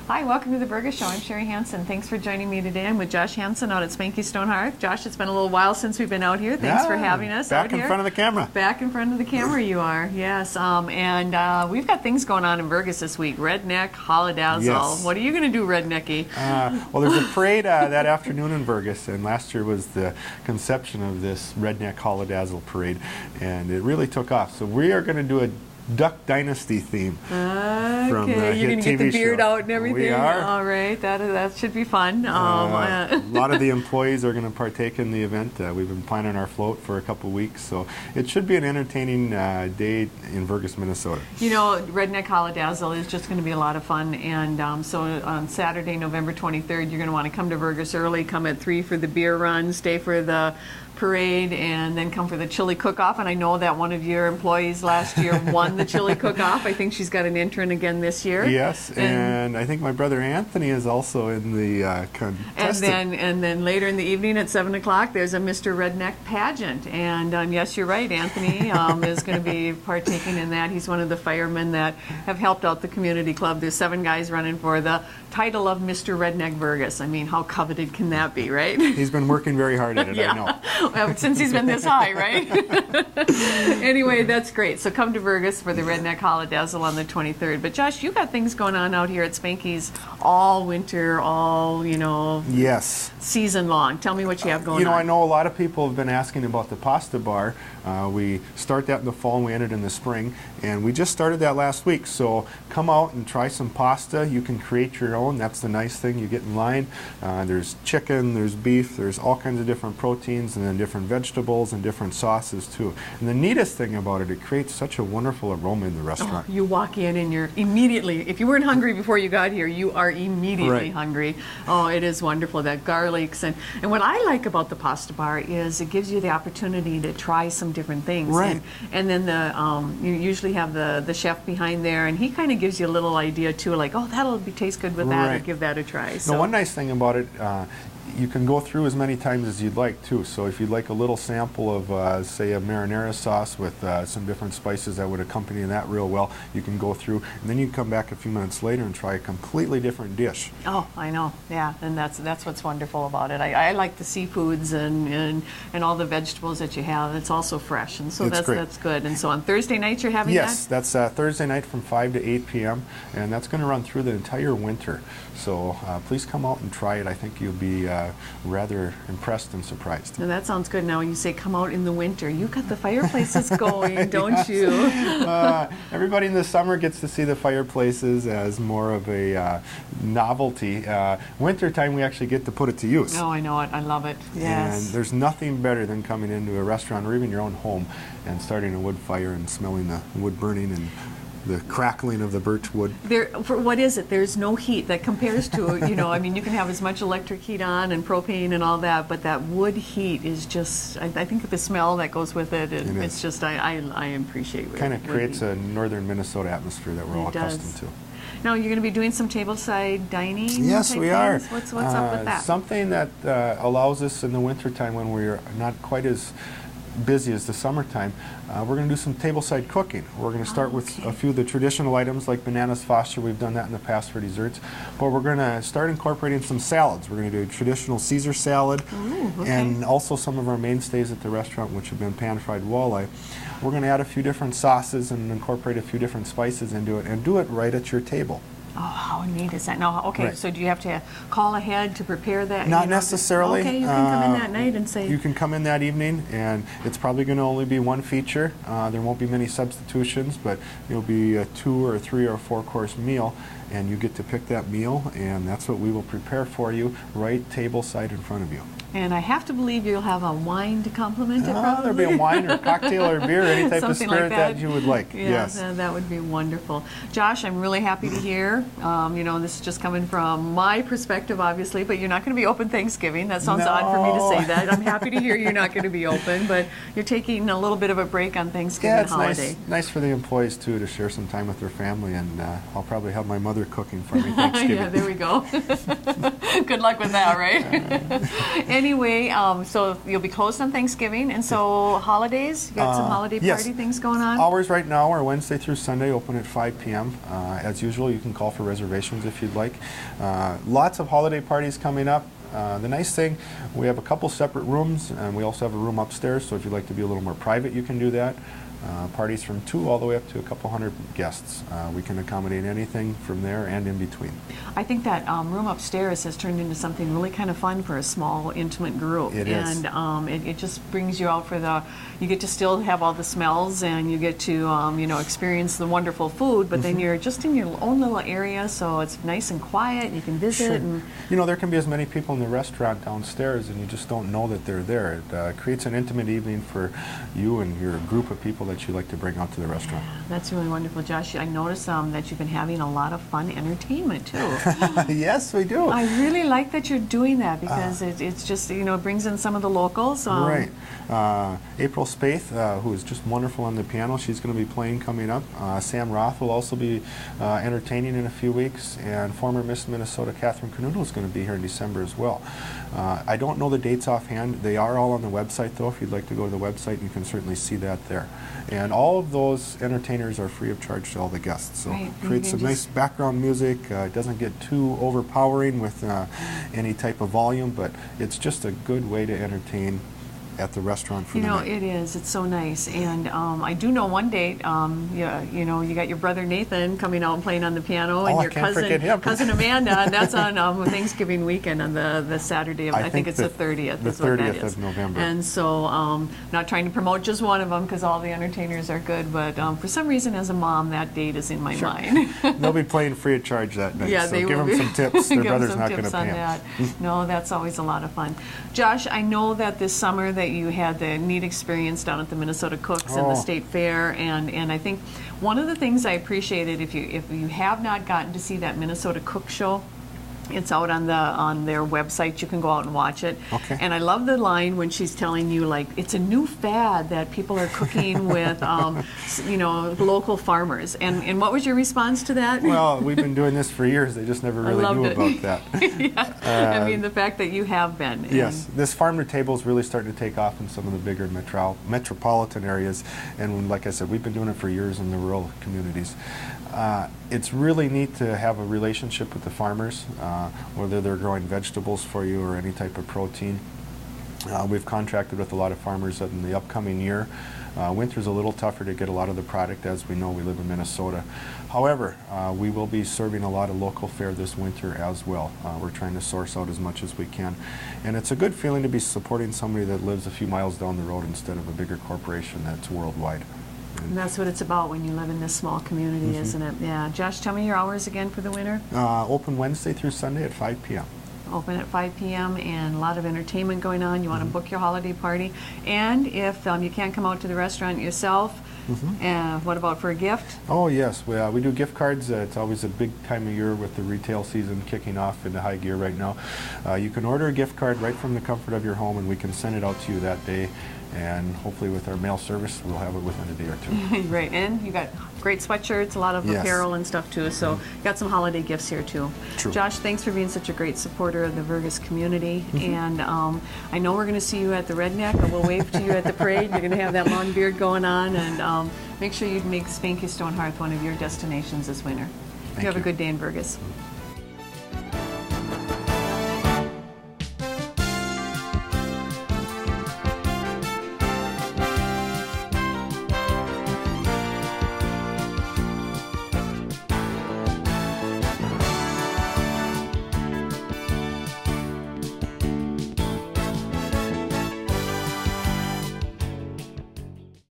Hi, welcome to the Vergas Show. I'm Sherry Hansen. Thanks for joining me today. I'm with Josh Hansen out at Spanky Stone Hearth. Josh, it's been a little while since we've been out here. Thanks for having us out here. Back in front of the camera. Back in front of the camera you are, yes. And we've got things going on in Vergas this week. Redneck, Holidazzle. Yes. What are you going to do, Rednecky? Well, there's a parade that afternoon in Vergas, and last year was the conception of this Redneck Holidazzle parade, and it really took off. So we are going to do a Duck Dynasty theme. From the you're going to get the beard out and everything. We are. All right, that should be fun. A lot of the employees are going to partake in the event. We've been planning our float for a couple weeks, so it should be an entertaining day in Vergas, Minnesota. You know, Redneck Holidazzle is just going to be a lot of fun, and so on Saturday, November 23rd, you're going to want to come to Vergas early, come at 3 for the beer run, stay for the parade, and then come for the chili cook-off. And I know that one of your employees last year won the chili cook-off. I think she's got an intern again this year. Yes, and I think my brother Anthony is also in the contestant. And then later in the evening at 7 o'clock, there's a Mr. Redneck pageant. And yes, you're right, Anthony is going to be partaking in that. He's one of the firemen that have helped out the community club. There's 7 guys running for the title of Mr. Redneck Vergas. I mean, how coveted can that be, right? He's been working very hard at it, I know. Well, since he's been this high, right? Anyway, that's great. So come to Vergas for the Redneck Holidazzle on the 23rd. But Josh, you got things going on out here at Spanky's all winter, all, yes, season long. Tell me what you have going on. I know a lot of people have been asking about the pasta bar. We start that in the fall and we end it in the spring. And we just started that last week. So come out and try some pasta. You can create your own. That's the nice thing. You get in line. There's chicken, there's beef, there's all kinds of different proteins, and then different vegetables and different sauces too. And the neatest thing about it, it creates such a wonderful aroma in the restaurant. You walk in and you're immediately, if you weren't hungry before you got here, you are immediately hungry. Oh, it is wonderful, that garlics. And what I like about the pasta bar is it gives you the opportunity to try some different things. Right. And then you usually have the chef behind there, and he kind of gives you a little idea too, like, oh, that'll taste good with that, or give that a try. So one nice thing about it, you can go through as many times as you'd like too. So if you'd like a little sample of, say, a marinara sauce with some different spices that would accompany that real well, you can go through, and then you can come back a few minutes later and try a completely different dish. Oh, I know. Yeah, and that's what's wonderful about it. I like the seafoods and all the vegetables that you have. It's also fresh, and so that's good. And so on Thursday nights you're having that? Yes, that's Thursday night from 5 to 8 p.m. and that's going to run through the entire winter. So please come out and try it. I think you'll be rather impressed and surprised. Now that sounds good. Now when you say come out in the winter, you got the fireplaces going, don't you? Everybody in the summer gets to see the fireplaces as more of a novelty. Wintertime, we actually get to put it to use. Oh, I know it. I love it. Yes. And there's nothing better than coming into a restaurant or even your own home and starting a wood fire and smelling the wood burning and the crackling of the birch wood. What is it? There's no heat that compares to, I mean, you can have as much electric heat on and propane and all that, but that wood heat is just, I think the smell that goes with it, it's just, I appreciate it. Kind of creates a northern Minnesota atmosphere that we're all accustomed to. Now, you're going to be doing some tableside dining? Yes, we are. What's up with that? Something that allows us in the wintertime when we're not quite as busy as the summertime, we're going to do some tableside cooking. We're going to start with a few of the traditional items like bananas foster. We've done that in the past for desserts. But we're going to start incorporating some salads. We're going to do a traditional Caesar salad and also some of our mainstays at the restaurant, which have been pan-fried walleye. We're going to add a few different sauces and incorporate a few different spices into it and do it right at your table. Oh, how neat is that? No, okay, so do you have to call ahead to prepare that? Not necessarily. Okay, you can come in that night and say... You can come in that evening, and it's probably going to only be one feature. There won't be many substitutions, but it'll be a 2 or 3 or 4 course meal, and you get to pick that meal, and that's what we will prepare for you right tableside in front of you. And I have to believe you'll have a wine to complement it, probably. There'll be a wine or cocktail or beer, any type of spirit like that. you would like. Yeah, yes. That would be wonderful. Josh, I'm really happy to hear. This is just coming from my perspective, obviously, but you're not going to be open Thanksgiving. That sounds odd for me to say that. I'm happy to hear you're not going to be open, but you're taking a little bit of a break on Thanksgiving holiday. Nice for the employees, too, to share some time with their family, and I'll probably have my mother cooking for me Thanksgiving. Yeah, there we go. Good luck with that, right? anyway, so you'll be closed on Thanksgiving, and so holidays, you got some holiday yes. party things going on? Hours right now are Wednesday through Sunday, open at 5 p.m. As usual, you can call for reservations if you'd like. Lots of holiday parties coming up. The nice thing, we have a couple separate rooms, and we also have a room upstairs, so if you'd like to be a little more private, you can do that. Parties from 2 all the way up to a couple hundred guests. We can accommodate anything from there and in between. I think that room upstairs has turned into something really kind of fun for a small, intimate group. It is. And it just brings you out for you get to still have all the smells, and you get to, experience the wonderful food, but then you're just in your own little area, so it's nice and quiet, and you can visit. Sure. And There can be as many people in the restaurant downstairs, and you just don't know that they're there. It creates an intimate evening for you and your group of people that you like to bring out to the restaurant. That's really wonderful, Josh. I noticed that you've been having a lot of fun entertainment, too. Yes, we do. I really like that you're doing that, because it's just, it brings in some of the locals. Right. April Spaeth, who is just wonderful on the piano, she's going to be playing coming up. Sam Roth will also be entertaining in a few weeks, and former Miss Minnesota Catherine Canoodle is going to be here in December as well. I don't know the dates offhand. They are all on the website, though. If you'd like to go to the website, you can certainly see that there. And all of those entertainers are free of charge to all the guests. So right. it creates some nice background music. It doesn't get too overpowering with any type of volume, but it's just a good way to entertain at the restaurant for the night. It is. It's so nice. And I do know one date, you got your brother Nathan coming out and playing on the piano, and your cousin Amanda, and that's on Thanksgiving weekend on the Saturday of, I think it's the 30th. The 30th of November. And so, not trying to promote just one of them, because all the entertainers are good, but for some reason, as a mom, that date is in my mind. They'll be playing free of charge that night, yeah, so they give will them be. some tips. Their Give brother's them not some going to tips on pay that. them. No, that's always a lot of fun. Josh, I know that this summer that you had the neat experience down at the Minnesota Cooks and the State Fair, and I think one of the things I appreciated, if you have not gotten to see that Minnesota Cook Show, it's out on their website. You can go out and watch it. Okay. And I love the line when she's telling you, like, it's a new fad that people are cooking with, local farmers. And what was your response to that? Well, we've been doing this for years. They just never really knew about that. Yeah. I mean, the fact that you have been. Yes. This farm to table is really starting to take off in some of the bigger metropolitan areas. And like I said, we've been doing it for years in the rural communities. It's really neat to have a relationship with the farmers, whether they're growing vegetables for you or any type of protein. We've contracted with a lot of farmers in the upcoming year. Winter's a little tougher to get a lot of the product, as we know we live in Minnesota. However, we will be serving a lot of local fare this winter as well. We're trying to source out as much as we can. And it's a good feeling to be supporting somebody that lives a few miles down the road instead of a bigger corporation that's worldwide. And that's what it's about when you live in this small community, isn't it? Yeah. Josh, tell me your hours again for the winter. Open Wednesday through Sunday at 5 p.m. Open at 5 p.m. and a lot of entertainment going on. You want to book your holiday party. And if you can't come out to the restaurant yourself, what about for a gift? Oh, yes. We do gift cards. It's always a big time of year with the retail season kicking off into high gear right now. You can order a gift card right from the comfort of your home, and we can send it out to you that day. And hopefully with our mail service, we'll have it within a day or two. Right, and you got great sweatshirts, a lot of apparel and stuff too, so got some holiday gifts here too. True. Josh, thanks for being such a great supporter of the Vergas community, and I know we're going to see you at the Redneck, and we'll wave to you at the parade. You're going to have that long beard going on, and make sure you make Spanky Stone Hearth one of your destinations this winter. You have a good day in Vergas.